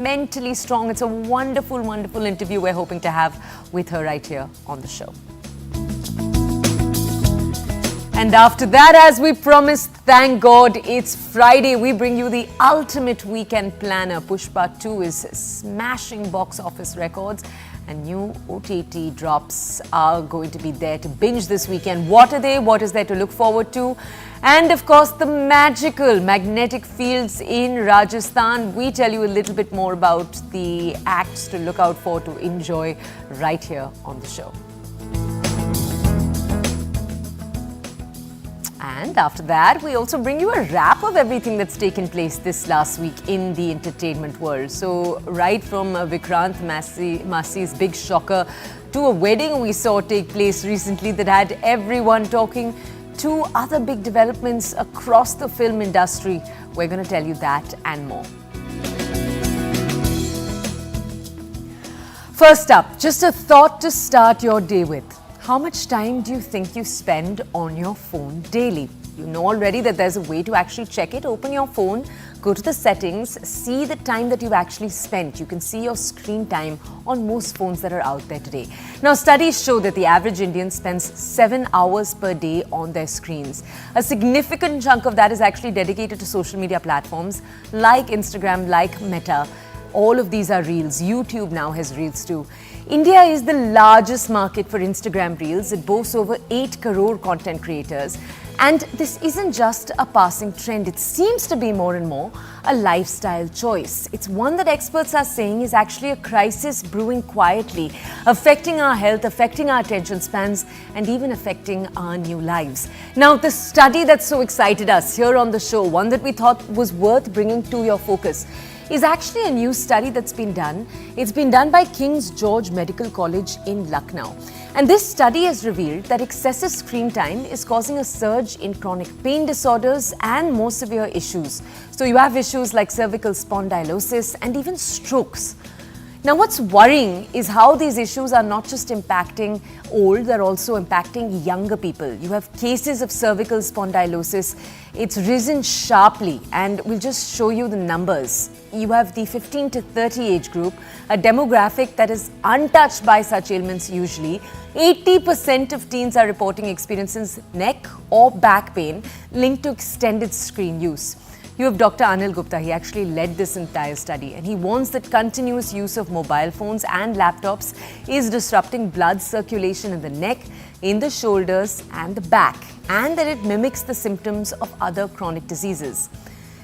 mentally strong. It's a wonderful, wonderful interview we're hoping to have with her right here on the show. And after that, as we promised, thank God, it's Friday. We bring you the ultimate weekend planner. Pushpa 2 is smashing box office records, and new OTT drops are going to be there to binge this weekend. What are they? What is there to look forward to? And of course, the magical magnetic fields in Rajasthan. We tell you a little bit more about the acts to look out for, to enjoy right here on the show. And after that, we also bring you a wrap of everything that's taken place this last week in the entertainment world. So, right from Vikrant Massi's big shocker to a wedding we saw take place recently that had everyone talking, to other big developments across the film industry. We're going to tell you that and more. First up, just a thought to start your day with. How much time do you think you spend on your phone daily? You know already that there's a way to actually check it. Open your phone, go to the settings, see the time that you've actually spent. You can see your screen time on most phones that are out there today. Now, studies show that the average Indian spends 7 hours per day on their screens. A significant chunk of that is actually dedicated to social media platforms like Instagram, like Meta. All of these are Reels. YouTube now has Reels too. India is the largest market for Instagram Reels. It boasts over 8 crore content creators. And this isn't just a passing trend. It seems to be more and more a lifestyle choice. It's one that experts are saying is actually a crisis brewing quietly, affecting our health, affecting our attention spans, and even affecting our new lives. Now, the study that so excited us here on the show, one that we thought was worth bringing to your focus, is actually a new study that's been done. It's been done by King's George Medical College in Lucknow. And this study has revealed that excessive screen time is causing a surge in chronic pain disorders and more severe issues. So you have issues like cervical spondylosis and even strokes. Now, what's worrying is how these issues are not just impacting old, they're also impacting younger people. You have cases of cervical spondylosis. It's risen sharply, and we'll just show you the numbers. You have the 15 to 30 age group, a demographic that is untouched by such ailments usually. 80% of teens are reporting experiences neck or back pain linked to extended screen use. You have Dr. Anil Gupta. He actually led this entire study, and he warns that continuous use of mobile phones and laptops is disrupting blood circulation in the neck, in the shoulders and the back, and that it mimics the symptoms of other chronic diseases.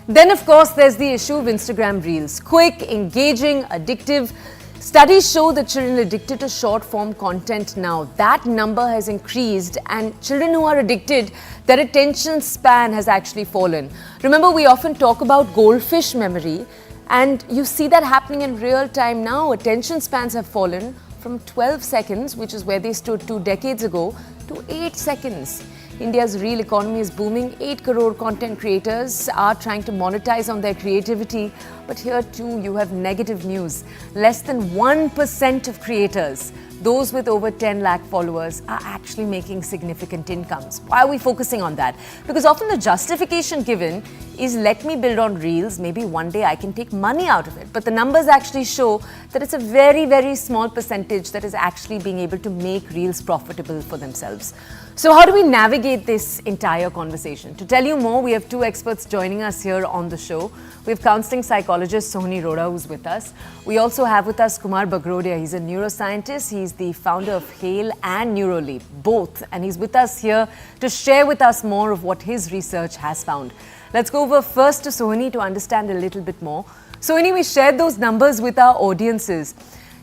Then, of course, there's the issue of Instagram Reels. Quick, engaging, addictive. Studies show that children addicted to short-form content now, that number has increased, and children who are addicted, their attention span has actually fallen. Remember, we often talk about goldfish memory, and you see that happening in real time now. Attention spans have fallen from 12 seconds, which is where they stood 2 decades ago, to 8 seconds. India's real economy is booming. 8 crore content creators are trying to monetize on their creativity. But here too, you have negative news. Less than 1% of creators, those with over 10 lakh followers, are actually making significant incomes. Why are we focusing on that? Because often the justification given is, let me build on Reels, maybe one day I can take money out of it. But the numbers actually show that it's a very, very small percentage that is actually being able to make Reels profitable for themselves. So how do we navigate this entire conversation? To tell you more, we have 2 experts joining us here on the show. We have counseling psychologist Sohini Roda, who's with us. We also have with us Kumar Bagrodia. He's a neuroscientist. He's the founder of HAIL and Neuraleap, both. And he's with us here to share with us more of what his research has found. Let's go over first to Sohini to understand a little bit more. Sohini, we shared those numbers with our audiences.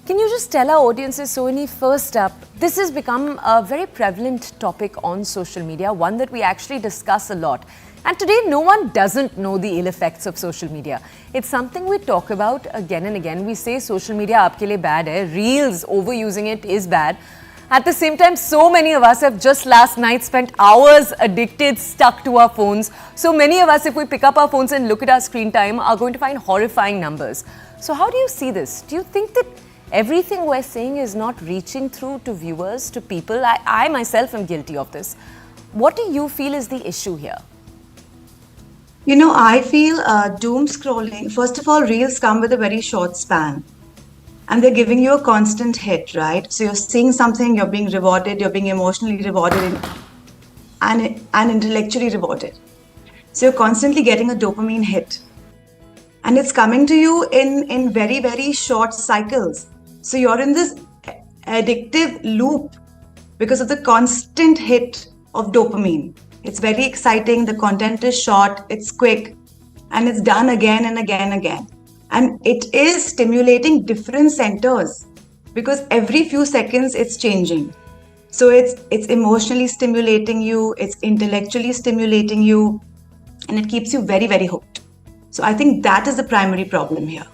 Can you just tell our audiences, Sohini, first up, this has become a very prevalent topic on social media, one that we actually discuss a lot. And today, no one doesn't know the ill effects of social media. It's something we talk about again and again. We say social media aapke liye bad hai, Reels, overusing it is bad. At the same time, so many of us have just last night spent hours addicted, stuck to our phones. So many of us, if we pick up our phones and look at our screen time, are going to find horrifying numbers. So how do you see this? Do you think that everything we're saying is not reaching through to viewers, to people? I myself am guilty of this. What do you feel is the issue here? I feel doom scrolling. First of all, reels come with a very short span and they're giving you a constant hit, right? So you're seeing something, you're being rewarded, you're being emotionally rewarded and intellectually rewarded. So you're constantly getting a dopamine hit. And it's coming to you in very, very short cycles. So you're in this addictive loop because of the constant hit of dopamine. It's very exciting, the content is short, it's quick, and it's done again and again and again. And it is stimulating different centers because every few seconds it's changing. So it's emotionally stimulating you, it's intellectually stimulating you, and it keeps you very, very hooked. So I think that is the primary problem here.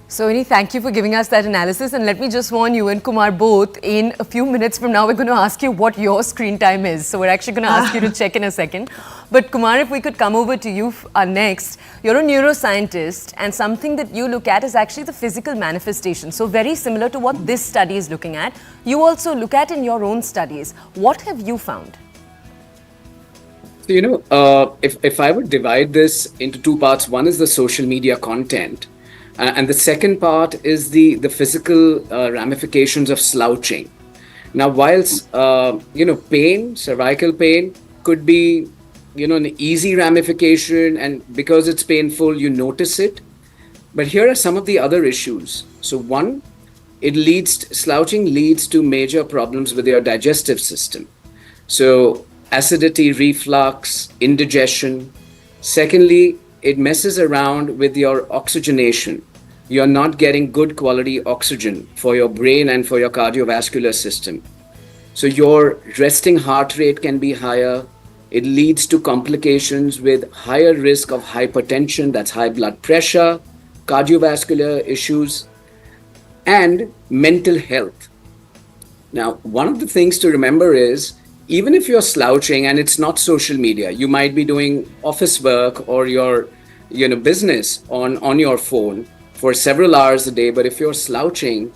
Sohini, thank you for giving us that analysis. And let me just warn you and Kumar both, in a few minutes from now, we're going to ask you what your screen time is. So we're actually going to ask you to check in a second. But Kumar, if we could come over to you next. You're a neuroscientist, and something that you look at is actually the physical manifestation. So very similar to what this study is looking at, you also look at in your own studies. What have you found? So, if I would divide this into two parts, one is the social media content, and the second part is the physical ramifications of slouching. Now, whilst pain, cervical pain, could be an easy ramification, and because it's painful, you notice it. But here are some of the other issues. So, one, slouching leads to major problems with your digestive system. So, acidity, reflux, indigestion. Secondly, it messes around with your oxygenation. You're not getting good quality oxygen for your brain and for your cardiovascular system. So your resting heart rate can be higher. It leads to complications with higher risk of hypertension, that's high blood pressure, cardiovascular issues, and mental health. Now, one of the things to remember is, even if you're slouching and it's not social media, you might be doing office work or your business on your phone for several hours a day. But if you're slouching,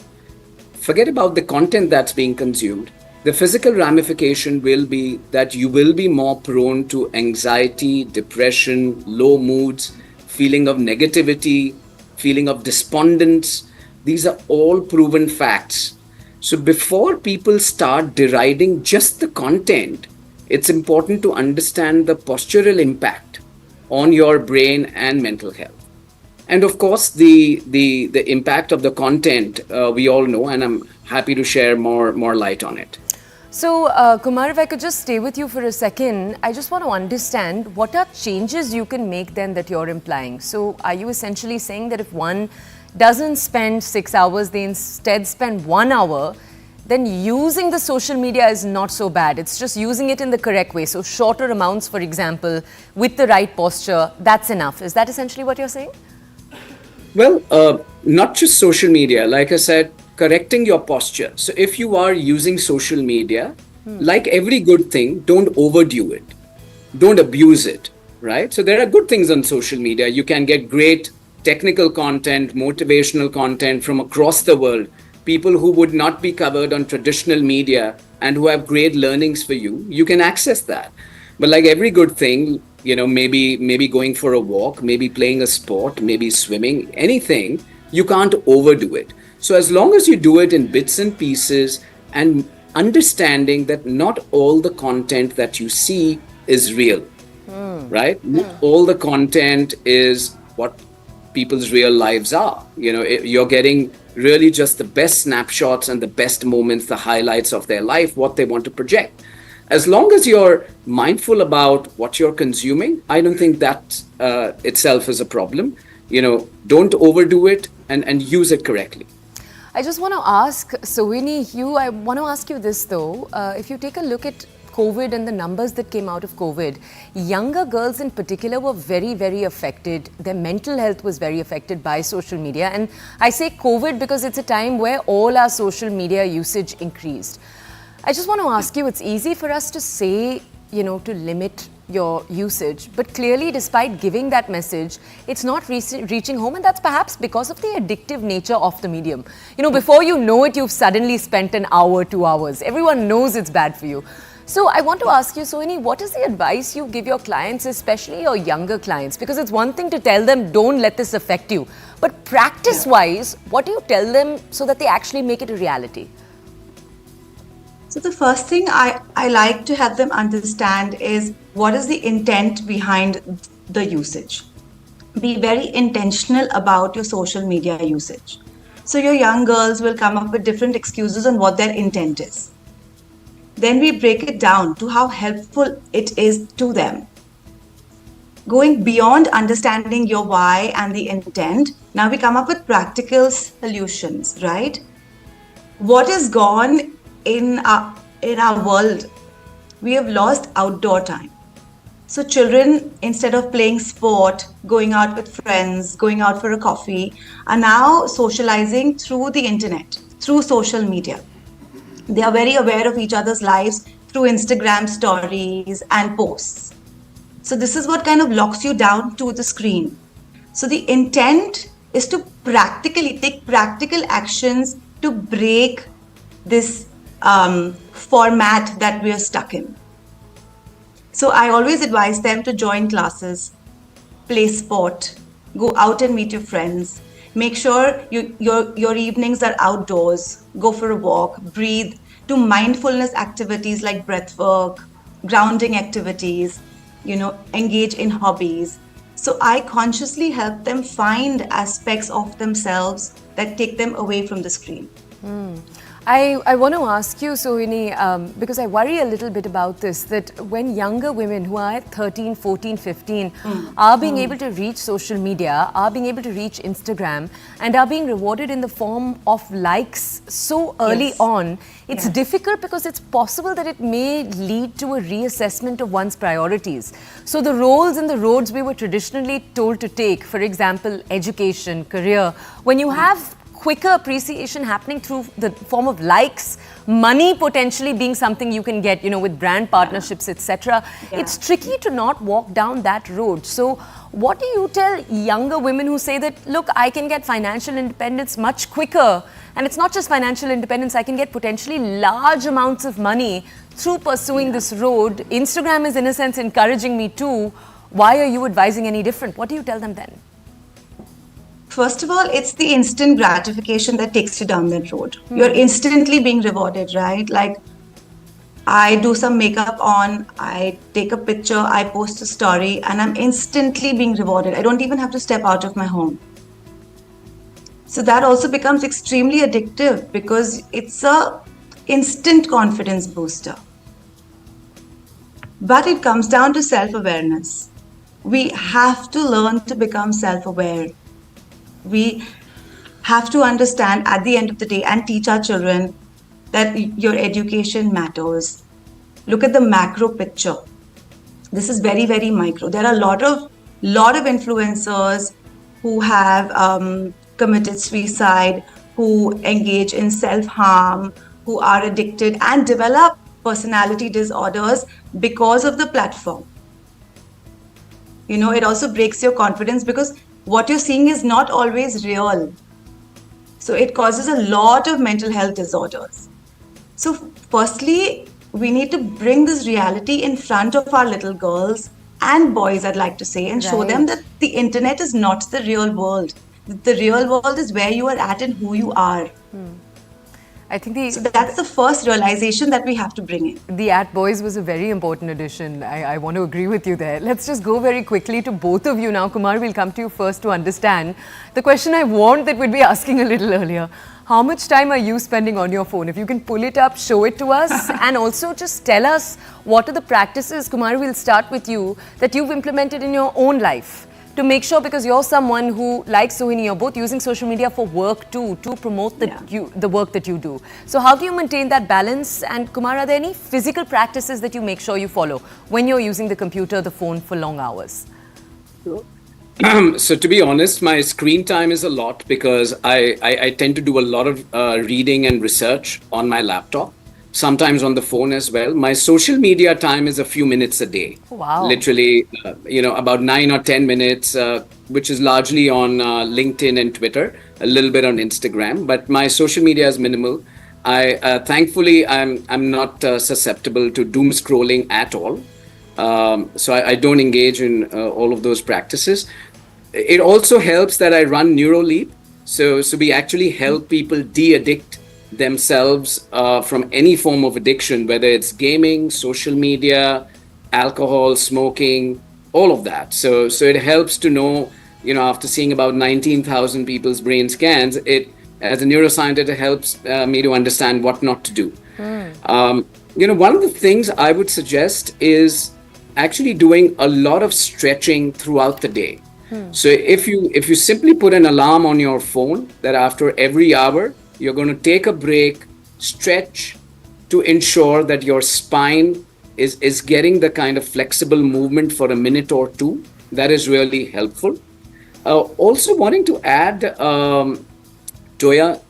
forget about the content that's being consumed. The physical ramification will be that you will be more prone to anxiety, depression, low moods, feeling of negativity, feeling of despondence. These are all proven facts. So before people start deriding just the content, it's important to understand the postural impact on your brain and mental health. And of course, the impact of the content, we all know, and I'm happy to share more light on it. So, Kumar, if I could just stay with you for a second, I just want to understand what are changes you can make then that you're implying. So, are you essentially saying that if one doesn't spend 6 hours, they instead spend 1 hour, then using the social media is not so bad. It's just using it in the correct way. So shorter amounts, for example, with the right posture, that's enough. Is that essentially what you're saying? Well, not just social media. Like I said, correcting your posture. So if you are using social media, like every good thing, don't overdo it. Don't abuse it, right? So there are good things on social media. You can get great technical content, motivational content from across the world, people who would not be covered on traditional media and who have great learnings for you. You can access that. But like every good thing, maybe going for a walk, maybe playing a sport, maybe swimming, anything, you can't overdo it. So as long as you do it in bits and pieces and understanding that not all the content that you see is real, right? Not all the content is what people's real lives are. You're getting really just the best snapshots and the best moments, the highlights of their life, what they want to project. As long as you're mindful about what you're consuming, I don't think that itself is a problem. Don't overdo it and use it correctly. I just want to ask, Sohini, I want to ask you this though. If you take a look at COVID and the numbers that came out of COVID, younger girls in particular were very, very affected. Their mental health was very affected by social media. And I say COVID because it's a time where all our social media usage increased. I just want to ask you, it's easy for us to say, to limit your usage, but clearly despite giving that message, it's not reaching home, and that's perhaps because of the addictive nature of the medium. Before you know it, you've suddenly spent an hour, 2 hours. Everyone knows it's bad for you. So I want to ask you, Sohini, what is the advice you give your clients, especially your younger clients? Because it's one thing to tell them, don't let this affect you. But practice-wise, what do you tell them so that they actually make it a reality? So the first thing I like to help them understand is what is the intent behind the usage. Be very intentional about your social media usage. So your young girls will come up with different excuses on what their intent is. Then we break it down to how helpful it is to them. Going beyond understanding your why and the intent, now we come up with practical solutions, right? What is gone in our world? We have lost outdoor time. So children, instead of playing sport, going out with friends, going out for a coffee, are now socializing through the internet, through social media. They are very aware of each other's lives through Instagram stories and posts. So this is what kind of locks you down to the screen. So the intent is to practically take practical actions to break this format that we are stuck in. So I always advise them to join classes, play sport, go out and meet your friends. Make sure your evenings are outdoors. Go for a walk, breathe, do mindfulness activities like breath work, grounding activities, engage in hobbies. So I consciously help them find aspects of themselves that take them away from the screen. I want to ask you, Sohini, because I worry a little bit about this, that when younger women who are at 13, 14, 15 are being able to reach social media, are being able to reach Instagram, and are being rewarded in the form of likes so early on, it's difficult because it's possible that it may lead to a reassessment of one's priorities. So the roles and the roads we were traditionally told to take, for example, education, career, when you have quicker appreciation happening through the form of likes, money potentially being something you can get, with brand partnerships, etc. It's tricky to not walk down that road. So what do you tell younger women who say that, look, I can get financial independence much quicker, and it's not just financial independence, I can get potentially large amounts of money through pursuing this road. Instagram is in a sense encouraging me too. Why are you advising any different? What do you tell them then? First of all, it's the instant gratification that takes you down that road. You're instantly being rewarded, right? Like, I do some makeup on, I take a picture, I post a story, and I'm instantly being rewarded. I don't even have to step out of my home. So that also becomes extremely addictive because it's a instant confidence booster. But it comes down to self-awareness. We have to learn to become self-aware. We have to understand at the end of the day and teach our children that your education matters. Look at the macro picture. This is very, very micro. There are a lot of influencers who have committed suicide, who engage in self-harm, who are addicted and develop personality disorders because of the platform. It also breaks your confidence because what you're seeing is not always real. So it causes a lot of mental health disorders. So firstly, we need to bring this reality in front of our little girls and boys, I'd like to say, and show them that the internet is not the real world. The real world is where you are at and who you are. I think so that's the first realization that we have to bring in. The at boys was a very important addition. I want to agree with you there. Let's just go very quickly to both of you now. Kumar, we'll come to you first to understand the question I warned that we'd be asking a little earlier. How much time are you spending on your phone? If you can pull it up, show it to us, and also just tell us what are the practices, Kumar, we'll start with you, that you've implemented in your own life to make sure, because you're someone who, like Sohini, you're both using social media for work too, to promote the work that you do. So how do you maintain that balance? And Kumar, are there any physical practices that you make sure you follow when you're using the computer, the phone for long hours? So to be honest, my screen time is a lot because I tend to do a lot of reading and research on my laptop, sometimes on the phone as well. My social media time is a few minutes a day. Wow. Literally, about 9 or 10 minutes, which is largely on LinkedIn and Twitter, a little bit on Instagram. But my social media is minimal. I thankfully I'm not susceptible to doom scrolling at all. So I don't engage in all of those practices. It also helps that I run NeuroLeap. So we actually help people de-addict themselves from any form of addiction, whether it's gaming, social media, alcohol, smoking, all of that. So it helps to know, after seeing about 19,000 people's brain scans, as a neuroscientist, it helps me to understand what not to do. One of the things I would suggest is actually doing a lot of stretching throughout the day. So if you simply put an alarm on your phone that after every hour you're going to take a break, stretch to ensure that your spine is getting the kind of flexible movement for a minute or two, that is really helpful. Also wanting to add, Toya,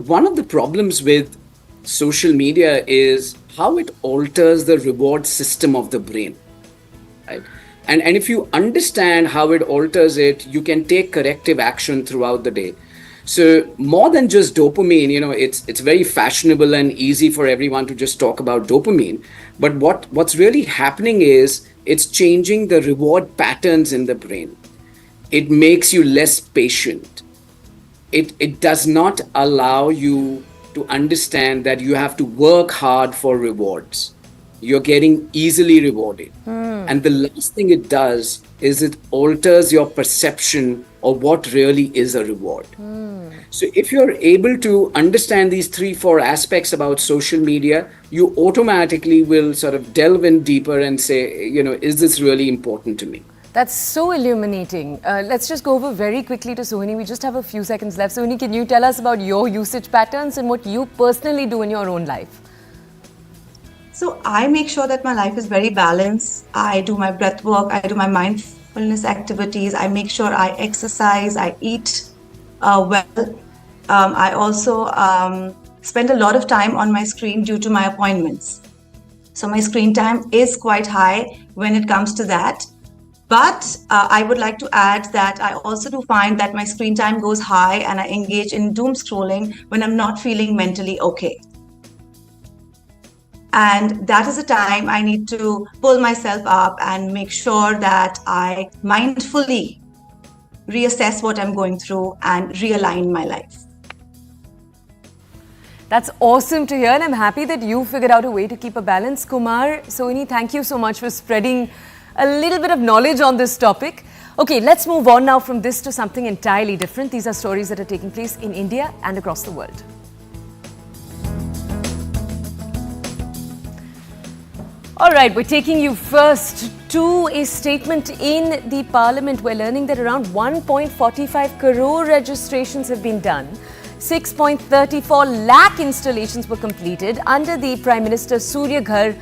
one of the problems with social media is how it alters the reward system of the brain. Right? And if you understand how it alters it, you can take corrective action throughout the day. So more than just dopamine, it's very fashionable and easy for everyone to just talk about dopamine. But what's really happening is it's changing the reward patterns in the brain. It makes you less patient. It does not allow you to understand that you have to work hard for rewards. You're getting easily rewarded. And the last thing it does is it alters your perception of what really is a reward. So if you're able to understand these 3-4 aspects about social media, you automatically will sort of delve in deeper and say, is this really important to me? That's so illuminating. Let's just go over very quickly to Sohini. We just have a few seconds left. Sohini, can you tell us about your usage patterns and what you personally do in your own life? So I make sure that my life is very balanced. I do my breath work, I do my mindfulness activities, I make sure I exercise, I eat well. I also spend a lot of time on my screen due to my appointments. So my screen time is quite high when it comes to that. But I would like to add that I also do find that my screen time goes high and I engage in doom scrolling when I'm not feeling mentally okay. And that is a time I need to pull myself up and make sure that I mindfully reassess what I'm going through and realign my life. That's awesome to hear, and I'm happy that you figured out a way to keep a balance. Kumar, Sohini, thank you so much for spreading a little bit of knowledge on this topic. Okay, let's move on now from this to something entirely different. These are stories that are taking place in India and across the world. All right, we're taking you first to a statement in the Parliament. We're learning that around 1.45 crore registrations have been done. 6.34 lakh installations were completed under the Prime Minister Surya Ghar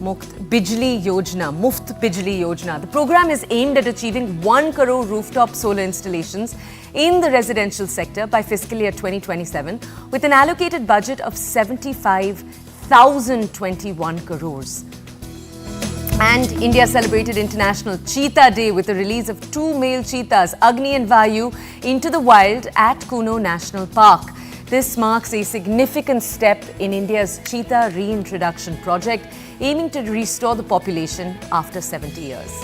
Muft Bijli Yojana. The program is aimed at achieving 1 crore rooftop solar installations in the residential sector by fiscal year 2027 with an allocated budget of 75,021 crores. And India celebrated International Cheetah Day with the release of 2 male cheetahs, Agni and Vayu, into the wild at Kuno National Park. This marks a significant step in India's cheetah reintroduction project, aiming to restore the population after 70 years.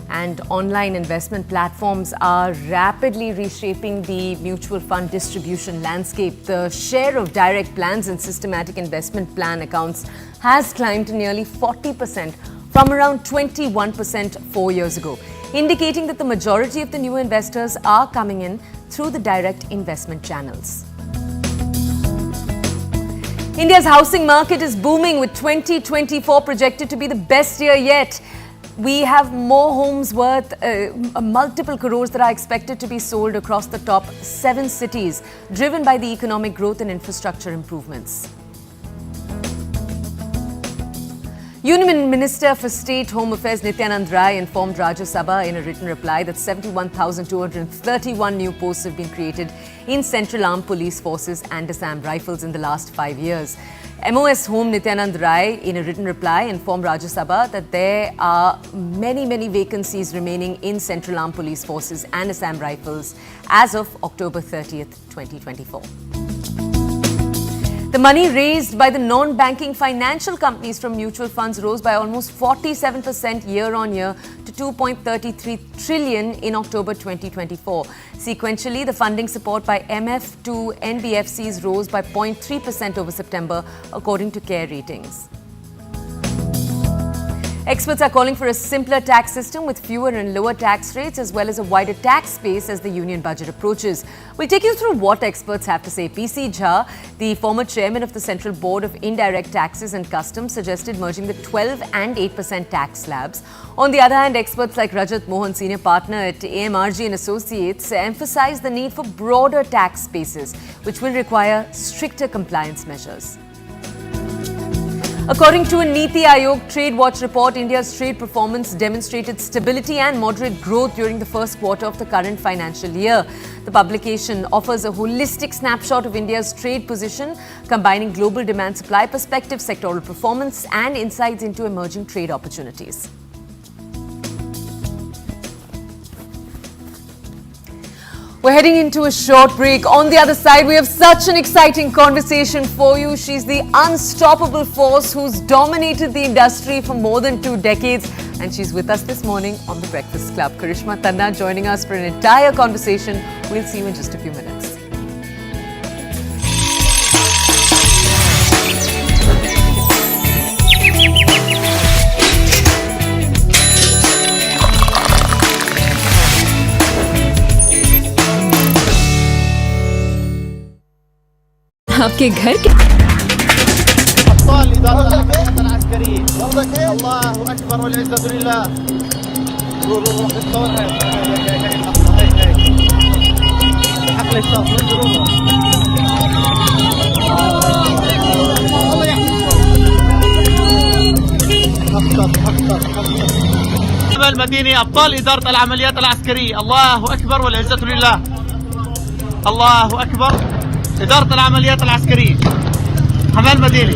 And online investment platforms are rapidly reshaping the mutual fund distribution landscape. The share of direct plans and systematic investment plan accounts has climbed to nearly 40% from around 21% 4 years ago, indicating that the majority of the new investors are coming in through the direct investment channels. India's housing market is booming, with 2024 projected to be the best year yet. We have more homes worth multiple crores that are expected to be sold across the top 7 cities, driven by the economic growth and infrastructure improvements. Union Minister for State Home Affairs Nityanand Rai informed Rajya Sabha in a written reply that 71,231 new posts have been created in Central Armed Police Forces and Assam Rifles in the last 5 years. MOS Home Nityanand Rai, in a written reply, informed Rajya Sabha that there are many vacancies remaining in Central Armed Police Forces and Assam Rifles as of October 30th, 2024. The money raised by the non-banking financial companies from mutual funds rose by almost 47% year-on-year to 2.33 trillion in October 2024. Sequentially, the funding support by MF to NBFCs rose by 0.3% over September, according to CARE ratings. Experts are calling for a simpler tax system with fewer and lower tax rates as well as a wider tax space as the union budget approaches. We'll take you through what experts have to say. PC Jha, the former chairman of the Central Board of Indirect Taxes and Customs, suggested merging the 12 and 8% tax slabs. On the other hand, experts like Rajat Mohan, senior partner at AMRG and Associates, emphasize the need for broader tax spaces, which will require stricter compliance measures. According to a Niti Aayog Trade Watch report, India's trade performance demonstrated stability and moderate growth during the first quarter of the current financial year. The publication offers a holistic snapshot of India's trade position, combining global demand-supply perspective, sectoral performance, and insights into emerging trade opportunities. We're heading into a short break. On the other side, we have such an exciting conversation for you. She's the unstoppable force who's dominated the industry for more than 2 decades. And she's with us this morning on The Breakfast Club. Karishma Tanna joining us for an entire conversation. We'll see you in just a few minutes. आपके घर के أبطال إدارة العمليات العسكرية الله أكبر والعزة لله روح الصور هاي حقل الصف الله المدينة أبطال إدارة العمليات العسكرية الله أكبر والعزة لله الله أكبر إدارة العمليات العسكرية حمال مدينة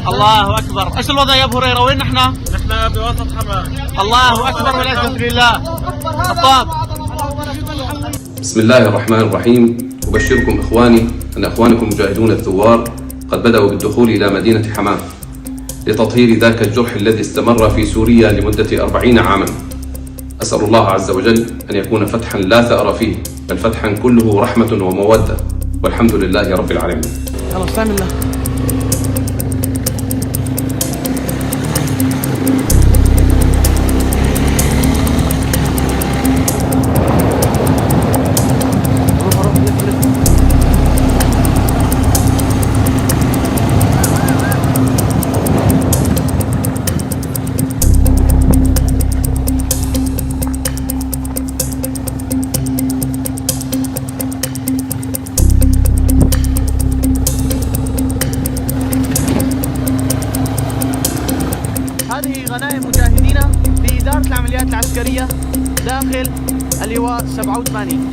الله أكبر. إيش الوضع يا أبو هريرة؟ وين نحن بوسط حماة. الله أكبر والعزة لله. الطاب. بسم الله الرحمن الرحيم. أبشركم إخواني أن إخوانكم المجاهدون الثوار قد بدأوا بالدخول إلى مدينة حماة لتطهير ذاك الجرح الذي استمر في سوريا لمدة 40 عاما. أسأل الله عز وجل أن يكون فتحا لا ثأر فيه، بل فتحا كله رحمة ومودة، والحمد لله رب العالمين. يلا بسم الله. هذه غنائم مجاهدينا في إدارة العمليات العسكرية داخل اللواء 87.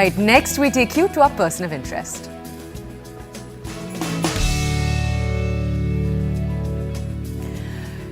right, next we take you to our person of interest.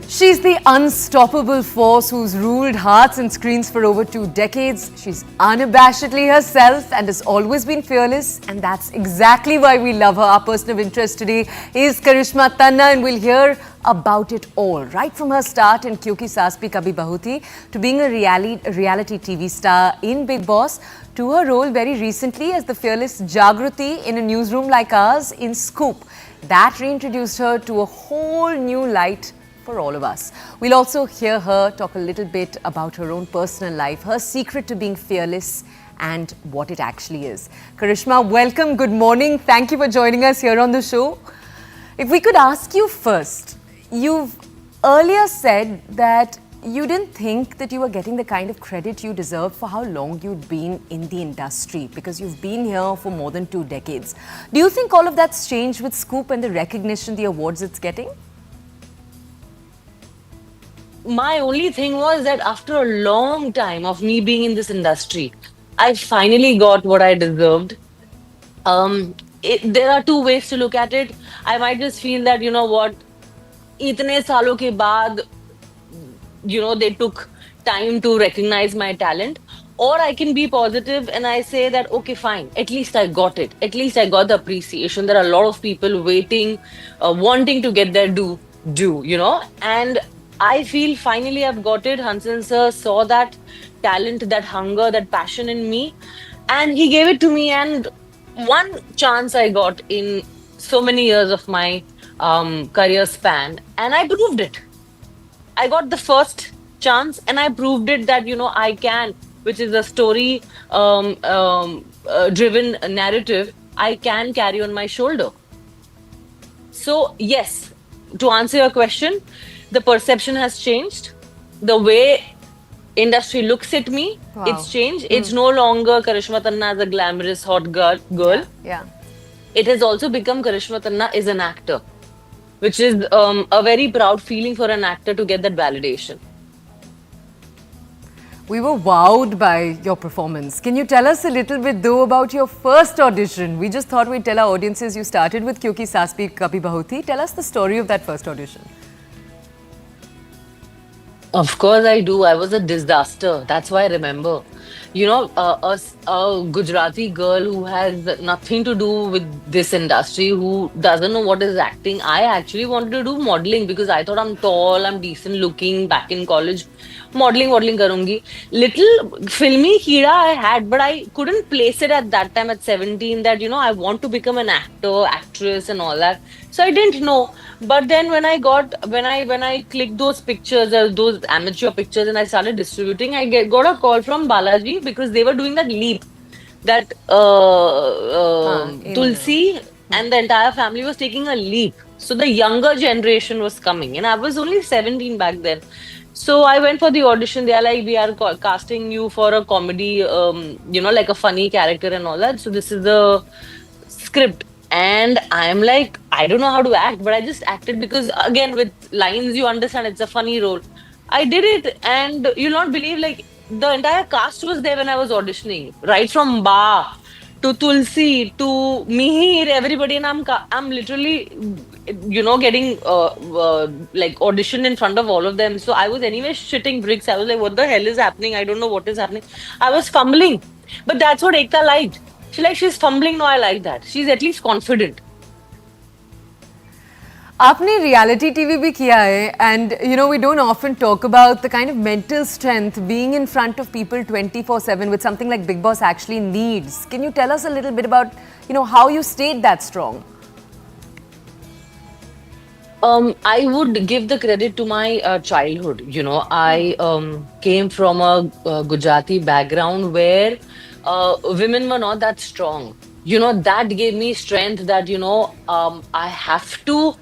She's the unstoppable force who's ruled hearts and screens for over 2 decades. She's unabashedly herself and has always been fearless, and that's exactly why we love her. Our person of interest today is Karishma Tanna, and we'll hear about it all, right from her start in Kyunki Saas Bhi Kabhi Bahu Thi to being a reality TV star in Bigg Boss, to her role very recently as the fearless Jagruti in a newsroom like ours in Scoop. That reintroduced her to a whole new light for all of us. We'll also hear her talk a little bit about her own personal life, her secret to being fearless, and what it actually is. Karishma, welcome, good morning. Thank you for joining us here on the show. If we could ask you first, you've earlier said that you didn't think that you were getting the kind of credit you deserved for how long you'd been in the industry, because you've been here for more than 2 decades. Do you think all of that's changed with Scoop and the recognition, the awards it's getting? My only thing was that after a long time of me being in this industry, I finally got what I deserved. There are two ways to look at it. I might just feel that, you know what, itne saalon ke baad, they took time to recognize my talent. Or I can be positive and I say that, okay, fine, at least I got it. At least I got the appreciation. There are a lot of people waiting, wanting to get their due, and I feel finally I've got it. Hansen sir saw that talent, that hunger, that passion in me, and he gave it to me. And one chance I got in so many years of my career span, and I proved it. I got the first chance and I proved it that, I can, which is a story driven narrative, I can carry on my shoulder. So, yes, to answer your question, the perception has changed. The way industry looks at me, it's changed. It's no longer Karishma Tanna as a glamorous, hot girl. Yeah. It has also become Karishma Tanna is an actor, which is a very proud feeling for an actor to get that validation. We were wowed by your performance. Can you tell us a little bit though about your first audition? We just thought we'd tell our audiences you started with Kyunki Saas Bhi Kabhi Bahu Thi. Tell us the story of that first audition. Of course I do. I was a disaster. That's why I remember. A Gujarati girl who has nothing to do with this industry, who doesn't know what is acting. I actually wanted to do modeling because I thought I'm tall, I'm decent looking back in college. Modeling karungi. Little filmy kida I had, but I couldn't place it at that time at 17 that, I want to become an actor, actress and all that. So I didn't know. But then when I clicked those pictures, those amateur pictures, and I started distributing, I got a call from Balaji because they were doing that leap, that Tulsi and the entire family was taking a leap. So the younger generation was coming, and I was only 17 back then. So I went for the audition. They are like, we are casting you for a comedy, like a funny character and all that. So this is the script. And I'm like, I don't know how to act, but I just acted because, again, with lines, you understand it's a funny role. I did it, and you'll not believe, like, the entire cast was there when I was auditioning, right from Ba to Tulsi to Mihir, everybody, and I'm literally, getting like auditioned in front of all of them. So I was anyway shitting bricks. I was like, what the hell is happening? I don't know what is happening. I was fumbling, but that's what Ekta liked. She's fumbling. No, I like that. She's at least confident. आपने reality TV भी किया है, and we don't often talk about the kind of mental strength being in front of people 24/7 with something like Bigg Boss actually needs. Can you tell us a little bit about how you stayed that strong? I would give the credit to my childhood. I came from a Gujarati background where women were not that strong. That gave me strength that, I have to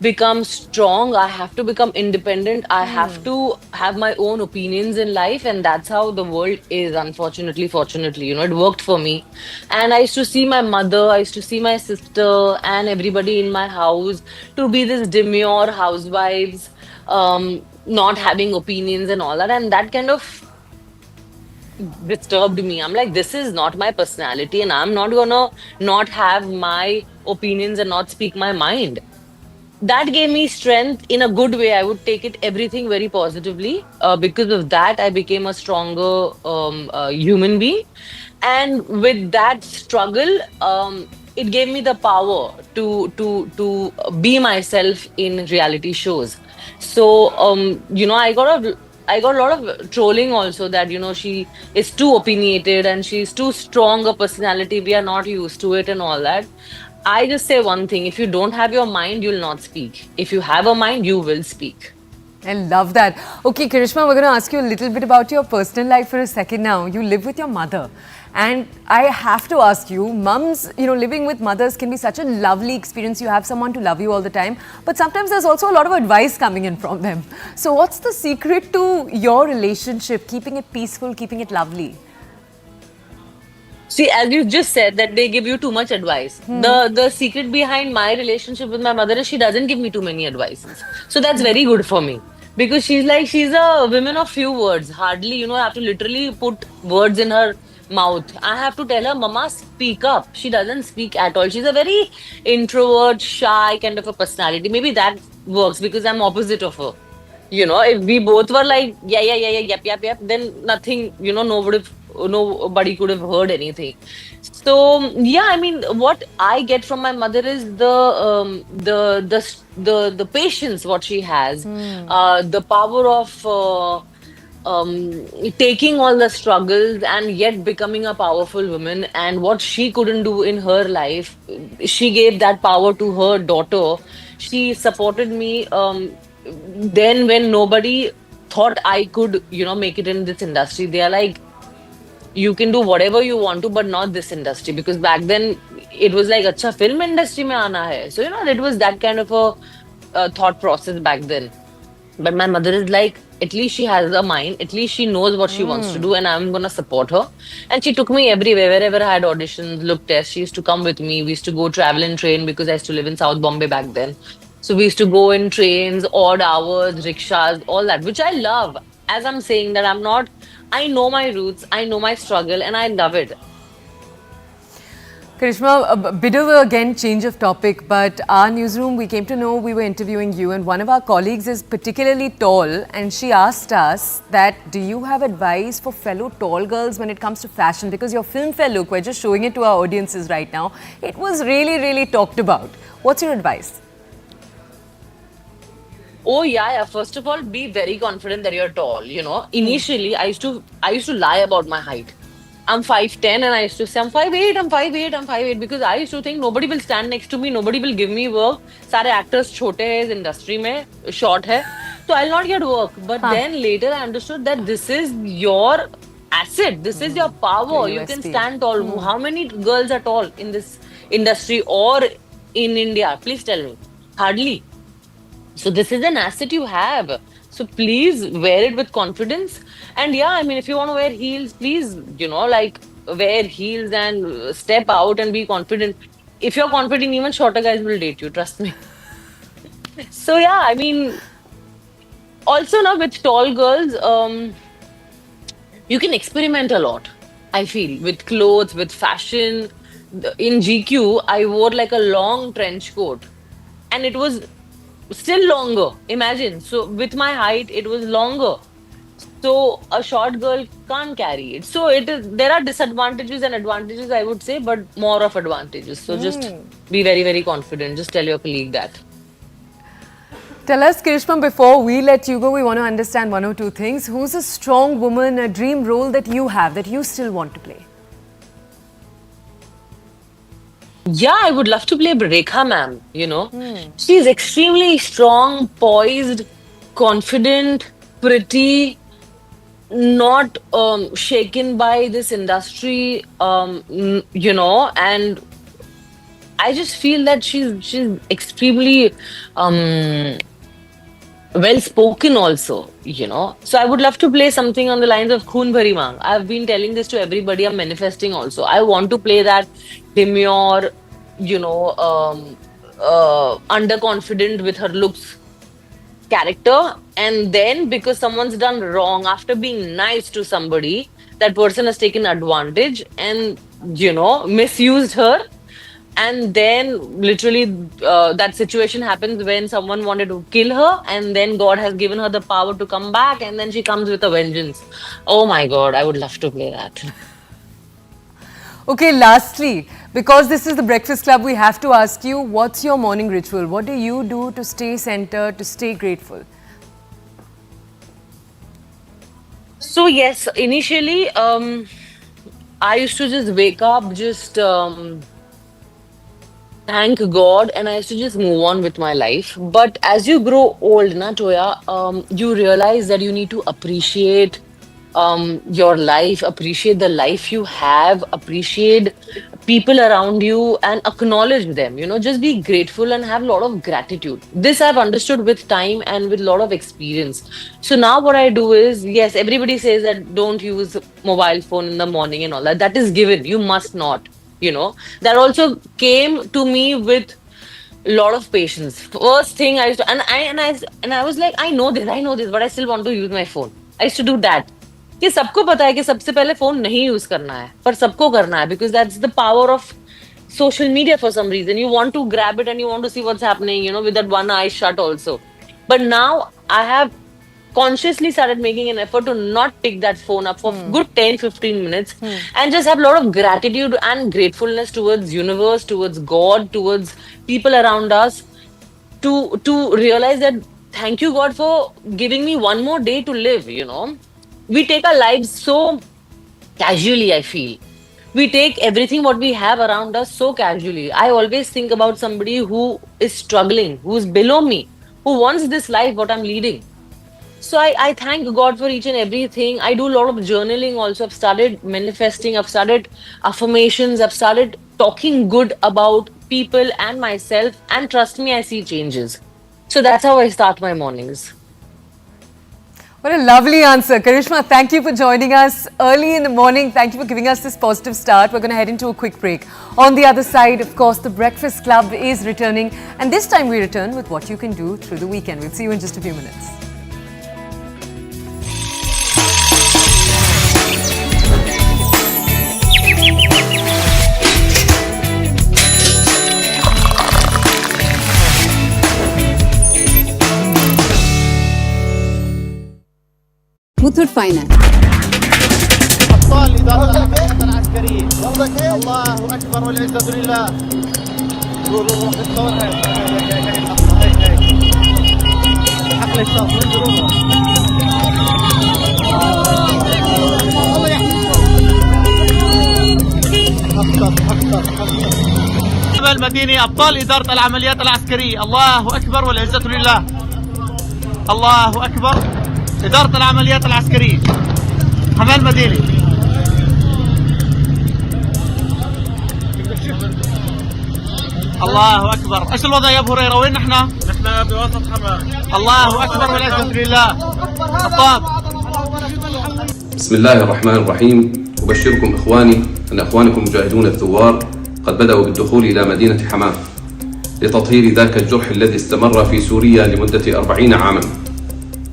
become strong. I have to become independent. I have to have my own opinions in life. And that's how the world is, unfortunately, fortunately. It worked for me. And I used to see my mother, I used to see my sister and everybody in my house to be this demure housewives, not having opinions and all that. And that kind of disturbed me. I'm like, this is not my personality, and I'm not gonna not have my opinions and not speak my mind. That gave me strength in a good way. I would take it everything very positively. Because of that, I became a stronger human being. And with that struggle, it gave me the power to be myself in reality shows. So I got a lot of trolling also, that she is too opinionated and she's too strong a personality. We are not used to it and all that. I just say one thing: if you don't have your mind, you'll not speak. If you have a mind, you will speak. I love that. Okay, Karishma, we're going to ask you a little bit about your personal life for a second now. You live with your mother. And I have to ask you, mums, living with mothers can be such a lovely experience. You have someone to love you all the time. But sometimes there's also a lot of advice coming in from them. So what's the secret to your relationship, keeping it peaceful, keeping it lovely? See, as you just said, that they give you too much advice. The secret behind my relationship with my mother is she doesn't give me too many advices. So that's very good for me. Because she's a woman of few words. Hardly, I have to literally put words in her mouth. I have to tell her, Mama, speak up. She doesn't speak at all. She's a very introvert, shy kind of a personality. Maybe that works because I'm opposite of her. If we both were like, yeah, yeah, yeah, yeah, yep, yep, yep, then nothing, nobody could have heard anything. So yeah, I mean, what I get from my mother is the patience what she has, the power of taking all the struggles and yet becoming a powerful woman. And what she couldn't do in her life, she gave that power to her daughter. She supported me then when nobody thought I could, make it in this industry. They are like, you can do whatever you want to, but not this industry. Because back then it was like, acha, film industry mein aana hai. So, it was that kind of a thought process back then. But my mother is like, at least she has a mind, at least she knows what she wants to do, and I'm gonna support her. And she took me everywhere, wherever I had auditions, look tests. She used to come with me. We used to go travel in train because I used to live in South Bombay back then. So we used to go in trains, odd hours, rickshaws, all that, which I love. As I'm saying that I know my roots, I know my struggle, and I love it. Karishma, a bit of a, again, change of topic, but our newsroom, we came to know we were interviewing you, and one of our colleagues is particularly tall, and she asked us that, do you have advice for fellow tall girls when it comes to fashion? Because your filmfare look, we're just showing it to our audiences right now, it was really, really talked about. What's your advice? Oh yeah. First of all, be very confident that you're tall. Initially, I used to lie about my height. I'm 5'10", and I used to say I'm 5'8", I'm 5'8", I'm 5'8", because I used to think nobody will stand next to me, nobody will give me work. Sare actors छोटे हैं इस industry में, short है, so I'll not get work. But then later I understood that this is your asset, this is your power. You can stand tall. How many girls are tall in this industry or in India? Please tell me. Hardly. So this is an asset you have. So please wear it with confidence. And yeah, I mean, if you want to wear heels, please, wear heels and step out and be confident. If you're confident, even shorter guys will date you, trust me. So yeah, I mean, also now with tall girls, you can experiment a lot, I feel, with clothes, with fashion. In GQ, I wore like a long trench coat, and it was still longer. Imagine. So with my height, it was longer. So a short girl can't carry it. So there are disadvantages and advantages, I would say, but more of advantages. So just be very, very confident. Just tell your colleague that. Tell us, Karishma, before we let you go, we want to understand one or two things. Who's a strong woman, a dream role that you have, that you still want to play? Yeah, I would love to play Rekha ma'am, She's extremely strong, poised, confident, pretty, not shaken by this industry, and I just feel that she's extremely well spoken also, So I would love to play something on the lines of Khoon Bhari Maang. I've been telling this to everybody. I'm manifesting also. I want to play that demure, underconfident with her looks character. And then because someone's done wrong, after being nice to somebody, that person has taken advantage and, misused her. And then literally that situation happens when someone wanted to kill her, and then God has given her the power to come back, and then she comes with a vengeance. Oh my God, I would love to play that. Okay, lastly, because this is the Breakfast Club, we have to ask you, what's your morning ritual? What do you do to stay centered, to stay grateful? So yes, initially, I used to just wake up, just thank God, and I used to just move on with my life. But as you grow old, na Toya, you realize that you need to appreciate your life, appreciate the life you have, appreciate people around you, and acknowledge them. Just be grateful and have a lot of gratitude. This I've understood with time and with a lot of experience. So now what I do is, yes, everybody says that don't use mobile phone in the morning and all that. That is given. You must not. That also came to me with lot of patience. First thing I used to, and I was like, I know this, but I still want to use my phone. I used to do that. कि सबको पता है कि सबसे पहले phone नहीं use करना है, पर सबको करना है, because that's the power of social media. For some reason you want to grab it and you want to see what's happening, with that one eye shut also. But now I have consciously started making an effort to not pick that phone up for good 10-15 minutes, and just have a lot of gratitude and gratefulness towards universe, towards God, towards people around us, to realize that thank you God for giving me one more day to live. We take our lives so casually, I feel. We take everything what we have around us so casually. I always think about somebody who is struggling, who's below me, who wants this life what I'm leading. So I thank God for each and everything. I do a lot of journaling also. I've started manifesting, I've started affirmations, I've started talking good about people and myself. And trust me, I see changes. So that's how I start my mornings. What a lovely answer. Karishma, thank you for joining us early in the morning. Thank you for giving us this positive start. We're going to head into a quick break. On the other side, of course, the Breakfast Club is returning. And this time we return with what you can do through the weekend. We'll see you in just a few minutes. Muthoot Finance. أبطال إدارة العمليات العسكرية. الله أكبر والعزة لله. روح الثور هيك حق الإشراف وين الله يحفظكم. المدينة أبطال إدارة العمليات العسكرية. الله أكبر والعزة لله. الله أكبر. إدارة العمليات العسكرية حماة المدينة. الله أكبر. إيش الوضع يا أبو هريرة؟ وين نحن؟ نحن بوسط حماة. الله أكبر والعزة لله. الطاب. بسم الله الرحمن الرحيم. أبشركم إخواني أن إخوانكم المجاهدون الثوار قد بدأوا بالدخول إلى مدينة حماة لتطهير ذاك الجرح الذي استمر في سوريا لمدة 40 عاما.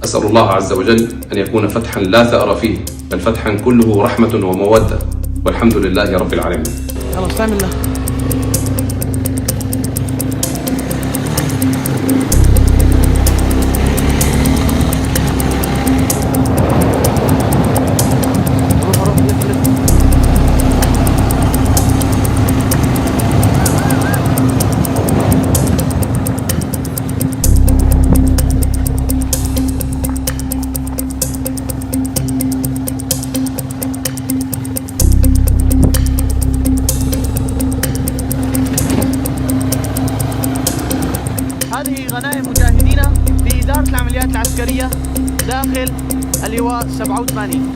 أسأل الله عز وجل أن يكون فتحا لا ثأر فيه، بل فتحا كله رحمة ومودة، والحمد لله رب العالمين. يلا بسم الله. هذه غنائم مجاهدينا في إدارة العمليات العسكرية داخل اللواء 87.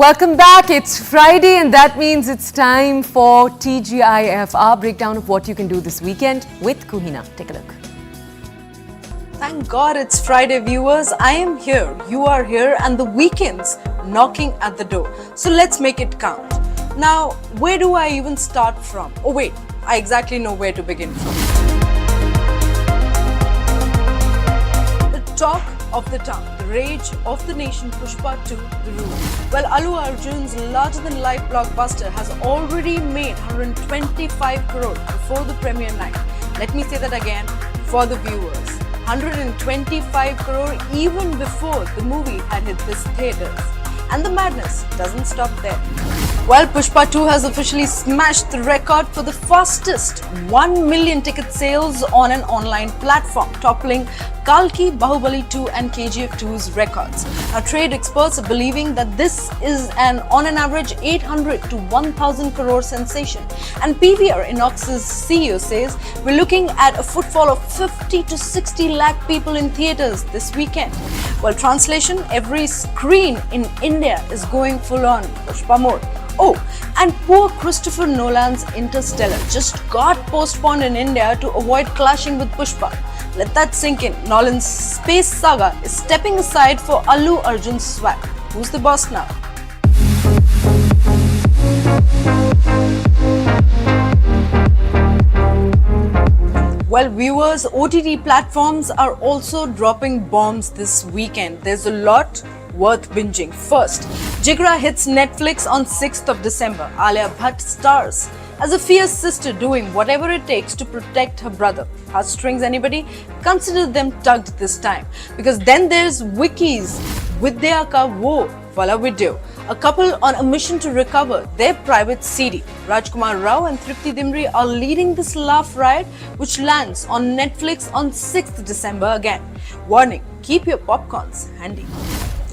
Welcome back. It's Friday and that means it's time for TGIF, our breakdown of what you can do this weekend with Kuhina. Take a look. Thank God it's Friday, viewers. I am here, you are here, and the weekend's knocking at the door. So let's make it count. Now, where do I even start from? Oh wait, I exactly know where to begin from. The talk of the town, the rage of the nation, Pushpa 2, The Room. Well, Allu Arjun's larger-than-life blockbuster has already made 125 crore before the premiere night. Let me say that again for the viewers. 125 crore even before the movie had hit the theatres. And the madness doesn't stop there. Well, Pushpa 2 has officially smashed the record for the fastest 1 million ticket sales on an online platform, toppling Kalki, Bahubali 2 and KGF 2's records. Now, trade experts are believing that this is on an average 800 to 1000 crore sensation. And PVR Inox's CEO says we're looking at a footfall of 50 to 60 lakh people in theatres this weekend. Well, translation, every screen in India is going full on Pushpa mode. Oh, and poor Christopher Nolan's Interstellar just got postponed in India to avoid clashing with Pushpa. Let that sink in. Nolan's space saga is stepping aside for Allu Arjun's swag. Who's the boss now? Well, viewers, OTT platforms are also dropping bombs this weekend. There's a lot worth binging. First, Jigra hits Netflix on 6th of December. Alia Bhatt stars as a fierce sister doing whatever it takes to protect her brother. Heartstrings, anybody? Consider them tugged this time. Because then there's Wiki's Vidya Ka Wo Wala Video, a couple on a mission to recover their private CD. Rajkumar Rao and Tripti Dimri are leading this laugh ride, which lands on Netflix on 6th December again. Warning, keep your popcorns handy.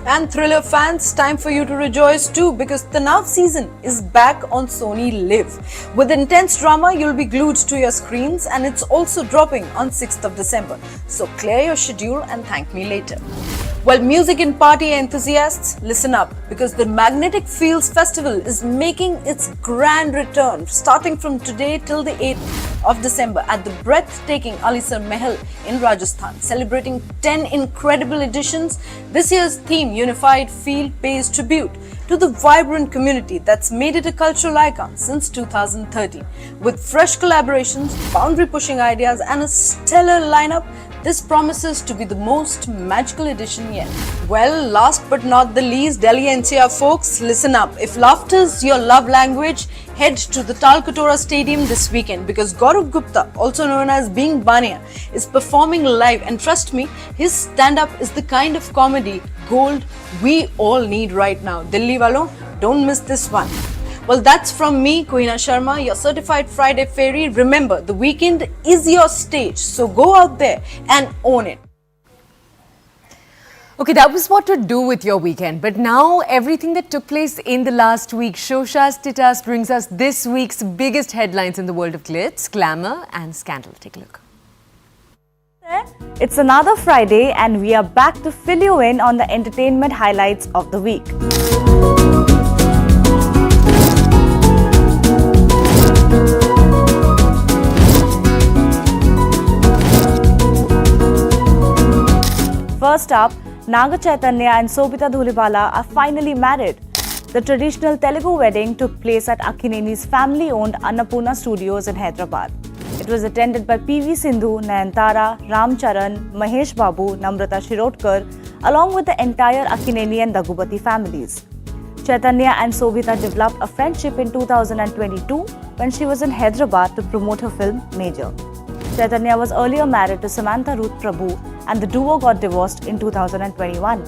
And thriller fans, time for you to rejoice too, because Tanav season is back on Sony Live. With intense drama, you'll be glued to your screens, and it's also dropping on 6th of December. So clear your schedule and thank me later. Well, music and party enthusiasts, listen up, because the Magnetic Fields Festival is making its grand return, starting from today till the 8th of December at the breathtaking Alisar Mahal in Rajasthan. Celebrating 10 incredible editions, this year's theme, Unified Field, pays tribute to the vibrant community that's made it a cultural icon since 2013. With fresh collaborations, boundary-pushing ideas, and a stellar lineup, this promises to be the most magical edition yet. Well, last but not the least, Delhi NCR folks, listen up. If laughter's your love language, head to the Talkatora Stadium this weekend, because Gaurav Gupta, also known as Being Bania, is performing live, and trust me, his stand-up is the kind of comedy gold we all need right now. Delhi walo, don't miss this one. Well, that's from me, Kuhina Sharma, your certified Friday fairy. Remember, the weekend is your stage, so go out there and own it. Okay, that was what to do with your weekend. But now, everything that took place in the last week, Shoshas Titas, brings us this week's biggest headlines in the world of glitz, glamour and scandal. Take a look. It's another Friday and we are back to fill you in on the entertainment highlights of the week. First up, Naga Chaitanya and Sobhita Dhulibala are finally married. The traditional Telugu wedding took place at Akkineni's family-owned Annapurna Studios in Hyderabad. It was attended by PV Sindhu, Nayantara, Ram Charan, Mahesh Babu, Namrata Shirodkar, along with the entire Akkineni and Daggubati families. Chaitanya and Sobhita developed a friendship in 2022 when she was in Hyderabad to promote her film Major. Chaitanya was earlier married to Samantha Ruth Prabhu, and the duo got divorced in 2021.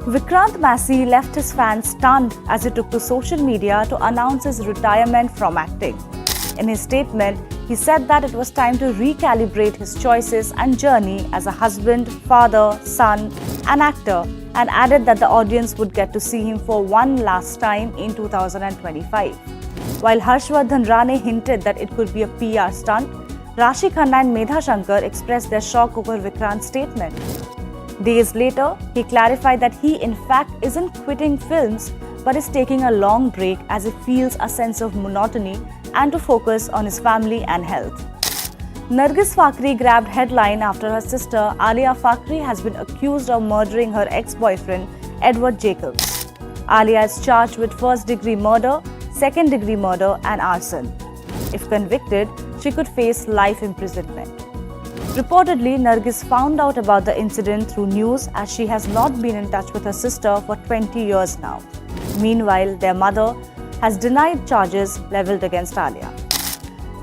Vikrant Massey left his fans stunned as he took to social media to announce his retirement from acting. In his statement, he said that it was time to recalibrate his choices and journey as a husband, father, son, and actor, and added that the audience would get to see him for one last time in 2025. While Harshvardhan Rane hinted that it could be a PR stunt, Rashi Khanna and Medha Shankar expressed their shock over Vikrant's statement. Days later, he clarified that he in fact isn't quitting films but is taking a long break as he feels a sense of monotony and to focus on his family and health. Nargis Fakhri grabbed headline after her sister Alia Fakhri has been accused of murdering her ex-boyfriend Edward Jacobs. Alia is charged with first-degree murder, second-degree murder and arson. If convicted, she could face life imprisonment. Reportedly, Nargis found out about the incident through news as she has not been in touch with her sister for 20 years now. Meanwhile, their mother has denied charges leveled against Alia.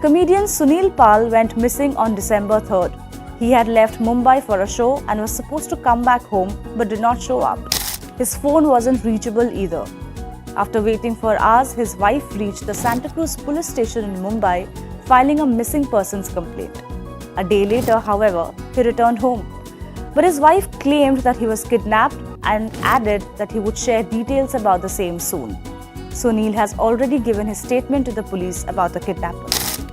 Comedian Sunil Pal went missing on December 3rd. He had left Mumbai for a show and was supposed to come back home but did not show up. His phone wasn't reachable either. After waiting for hours, his wife reached the Santa Cruz police station in Mumbai, filing a missing persons complaint. A day later, however, he returned home. But his wife claimed that he was kidnapped and added that he would share details about the same soon. Sunil has already given his statement to the police about the kidnapper.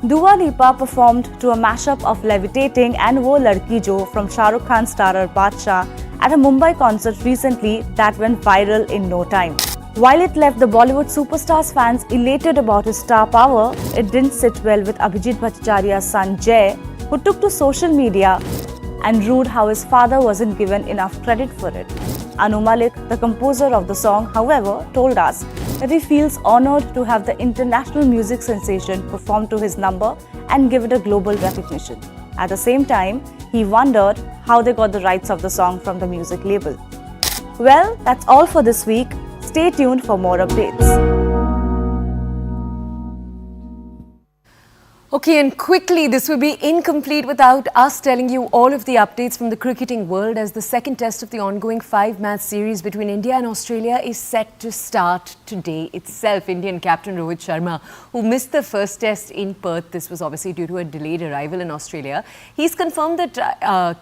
Dua Lipa performed to a mashup of Levitating and Wo Ladki Jo from Shah Rukh Khan's starrer Badshah at a Mumbai concert recently that went viral in no time. While it left the Bollywood superstar's fans elated about his star power, it didn't sit well with Abhijit Bhattacharya's son Jay, who took to social media and rued how his father wasn't given enough credit for it. Anu Malik, the composer of the song, however, told us that he feels honored to have the international music sensation perform to his number and give it a global recognition. At the same time, he wondered how they got the rights of the song from the music label. Well, that's all for this week. Stay tuned for more updates. Okay, and quickly, this will be incomplete without us telling you all of the updates from the cricketing world as the second test of the ongoing 5-match series between India and Australia is set to start today itself. Indian captain Rohit Sharma, who missed the first test in Perth, this was obviously due to a delayed arrival in Australia. He's confirmed that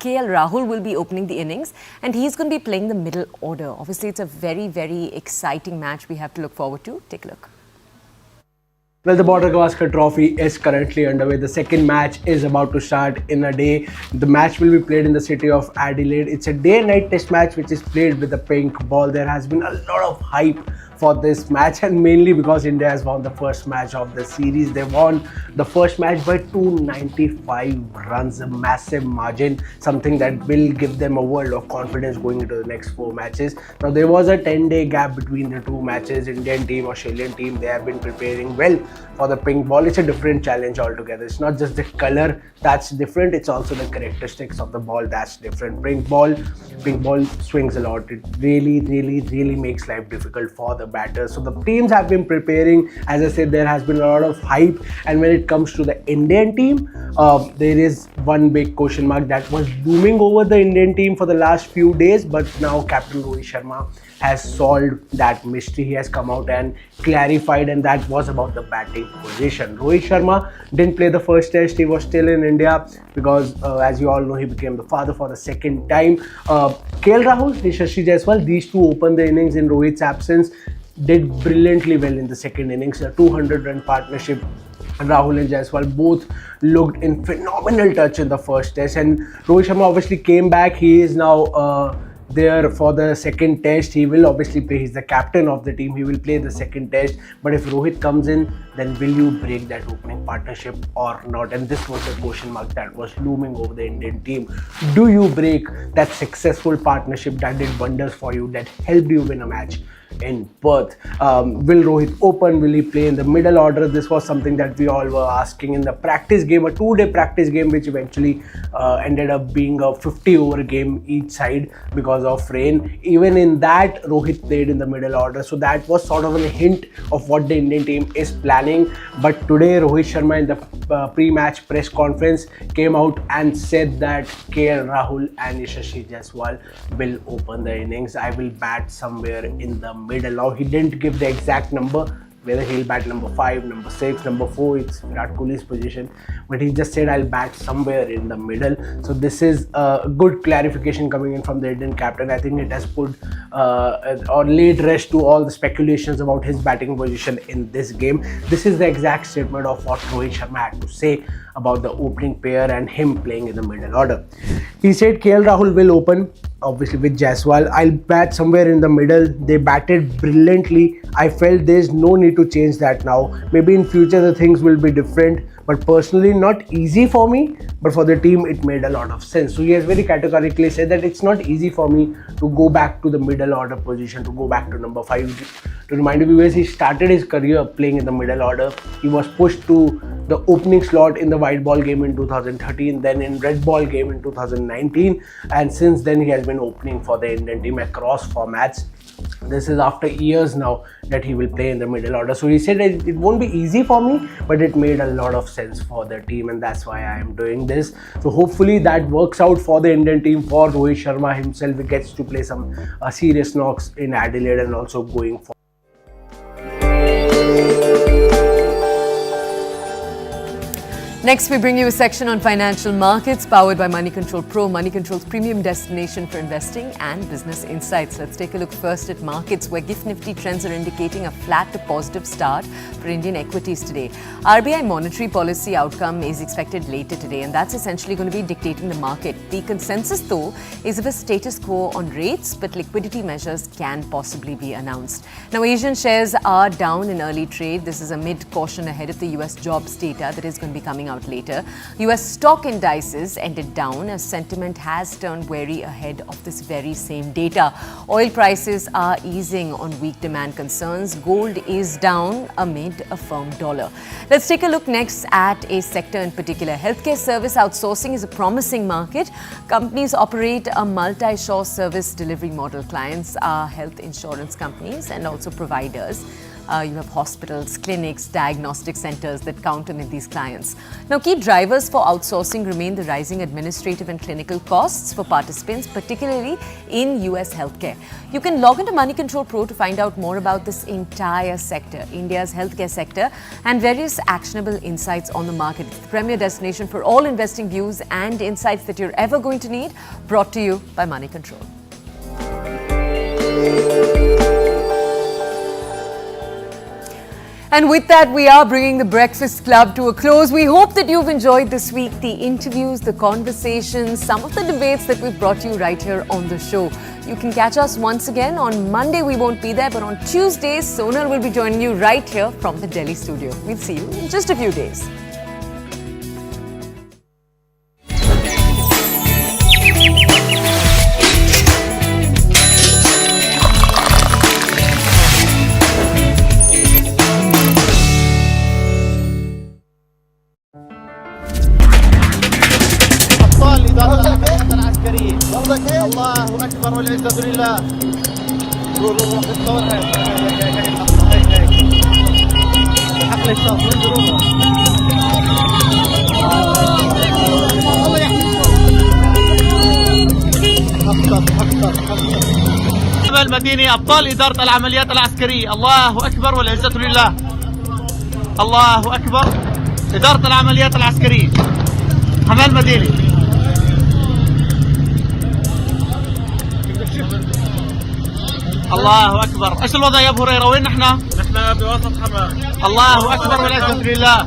KL Rahul will be opening the innings and he's going to be playing the middle order. Obviously, it's a very, very exciting match we have to look forward to. Take a look. Well, the Border Gavaskar Trophy is currently underway. The second match is about to start in a day. The match will be played in the city of Adelaide. It's a day and night test match which is played with the pink ball. There has been a lot of hype for this match, and mainly because India has won the first match of the series. They won the first match by 295 runs, a massive margin, something that will give them a world of confidence going into the next 4 matches. Now, there was a 10-day gap between the 2 matches. Indian team, Australian team, they have been preparing well for the pink ball. It's a different challenge altogether. It's not just the color that's different, it's also the characteristics of the ball that's different. Pink ball swings a lot. It really makes life difficult for the batters. So the teams have been preparing. As I said, there has been a lot of hype, and when it comes to the Indian team, there is one big question mark that was looming over the Indian team for the last few days, but now Captain Rohit Sharma has solved that mystery. He has come out and clarified, and that was about the batting position. Rohit Sharma didn't play the first test. He was still in India because as you all know, he became the father for the second time. KL Rahul, Yashasvi Jaiswal, these two opened the innings in Rohit's absence, did brilliantly well in the second innings. A 200-run partnership. Rahul and Jaiswal both looked in phenomenal touch in the first test, and Rohit Sharma obviously came back. He is now there for the second test. He will obviously play. He's the captain of the team. He will play the second test. But if Rohit comes in, then will you break that opening partnership or not? And this was the question mark that was looming over the Indian team. Do you break that successful partnership that did wonders for you, that helped you win a match in Perth? Will Rohit open? Will he play in the middle order? This was something that we all were asking in the practice game, a 2-day practice game, which eventually ended up being a 50-over game each side because of rain. Even in that, Rohit played in the middle order. So that was sort of a hint of what the Indian team is planning. But today, Rohit Sharma in the pre-match press conference came out and said that KL Rahul and Yashasvi Jaiswal will open the innings. I will bat somewhere in the middle. Now, he didn't give the exact number, whether he'll bat number 5, number 6, number 4, it's Virat Kohli's position, but he just said I'll bat somewhere in the middle. So this is a good clarification coming in from the Indian captain. I think it has put or laid rest to all the speculations about his batting position in this game. This is the exact statement of what Rohit Sharma had to say about the opening pair and him playing in the middle order. He said KL Rahul will open. obviously with Jaiswal. I'll bat somewhere in the middle. They batted brilliantly. I felt there's no need to change that now. Maybe in future the things will be different, but personally not easy for me, but for the team it made a lot of sense. So he has very categorically said that it's not easy for me to go back to the middle order position, to go back to number 5. To remind you viewers, he started his career playing in the middle order. He was pushed to the opening slot in the white ball game in 2013, then in red ball game in 2019, and since then he has been opening for the Indian team across formats. This is after years now that he will play in the middle order. So he said it won't be easy for me, but it made a lot of sense for the team, and that's why I am doing this. So hopefully that works out for the Indian team, for Rohit Sharma himself. He gets to play some serious knocks in Adelaide and also going forward. Next, we bring you a section on financial markets powered by Money Control Pro, Money Control's premium destination for investing and business insights. Let's take a look first at markets, where GIFT Nifty trends are indicating a flat to positive start for Indian equities today. RBI monetary policy outcome is expected later today, and that's essentially going to be dictating the market. The consensus, though, is of a status quo on rates, but liquidity measures can possibly be announced. Now, Asian shares are down in early trade. This is amid caution ahead of the US jobs data that is going to be coming out later. US stock indices ended down as sentiment has turned wary ahead of this very same data. Oil prices are easing on weak demand concerns. Gold is down amid a firm dollar. Let's take a look next at a sector in particular. Healthcare service outsourcing is a promising market. Companies operate a multi-shore service delivery model. Clients are health insurance companies and also providers. You have hospitals, clinics, diagnostic centers that count amid these clients. Now, key drivers for outsourcing remain the rising administrative and clinical costs for participants, particularly in US healthcare. You can log into Money Control Pro to find out more about this entire sector, India's healthcare sector, and various actionable insights on the market. It's the premier destination for all investing views and insights that you're ever going to need, brought to you by Money Control. And with that, we are bringing the Breakfast Club to a close. We hope that you've enjoyed this week, the interviews, the conversations, some of the debates that we've brought you right here on the show. You can catch us once again on Monday. We won't be there, but on Tuesdays, Sonal will be joining you right here from the Delhi studio. We'll see you in just a few days. الله اكبر والعزه لله. روح الصور حق الصوت وين الله يحميكم. المدينة ابطال اداره العمليات العسكريه. الله اكبر والعزه لله. الله اكبر. اداره العمليات العسكريه حمال المدينه. الله أكبر. إيش الوضع يا أبو هريرة؟ وين نحن؟ نحن بوسط حماة. الله أكبر والعزة لله.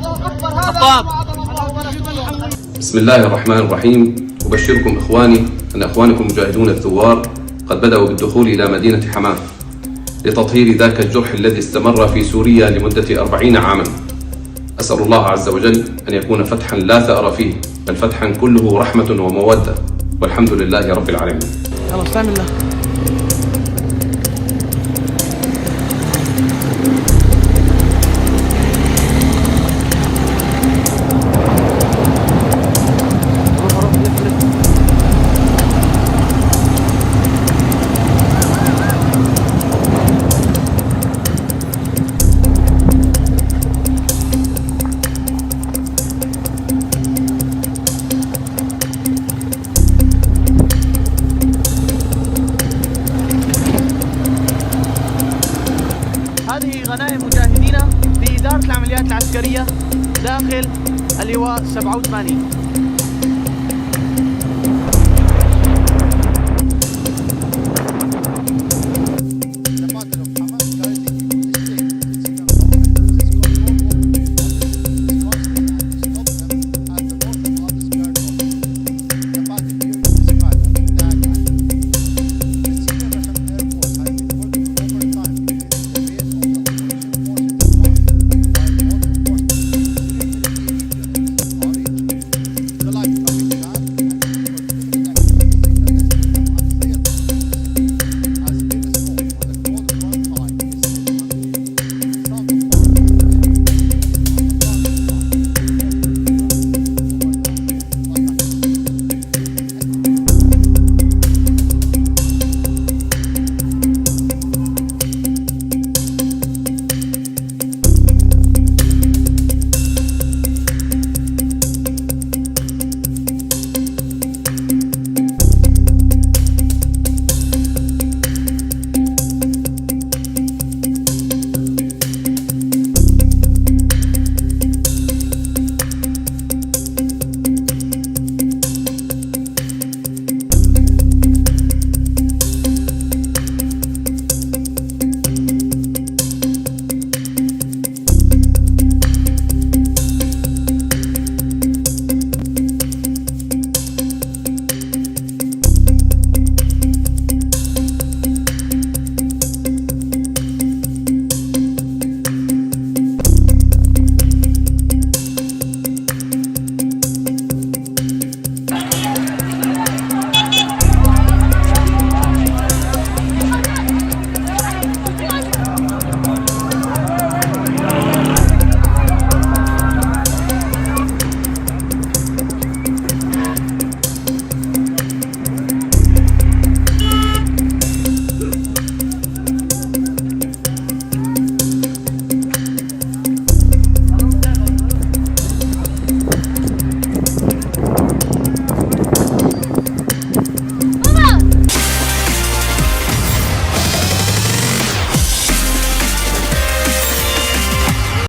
الطاب. بسم الله الرحمن الرحيم. أبشركم إخواني أن إخوانكم المجاهدون الثوار قد بدأوا بالدخول إلى مدينة حماة لتطهير ذاك الجرح الذي استمر في سوريا لمدة 40 عاما. أسأل الله عز وجل أن يكون فتحا لا ثأر فيه، بل فتحا كله رحمة ومودة، والحمد لله رب العالمين. يلا بسم الله. هذه غنائم مجاهدينا في إدارة العمليات العسكرية داخل اللواء 87.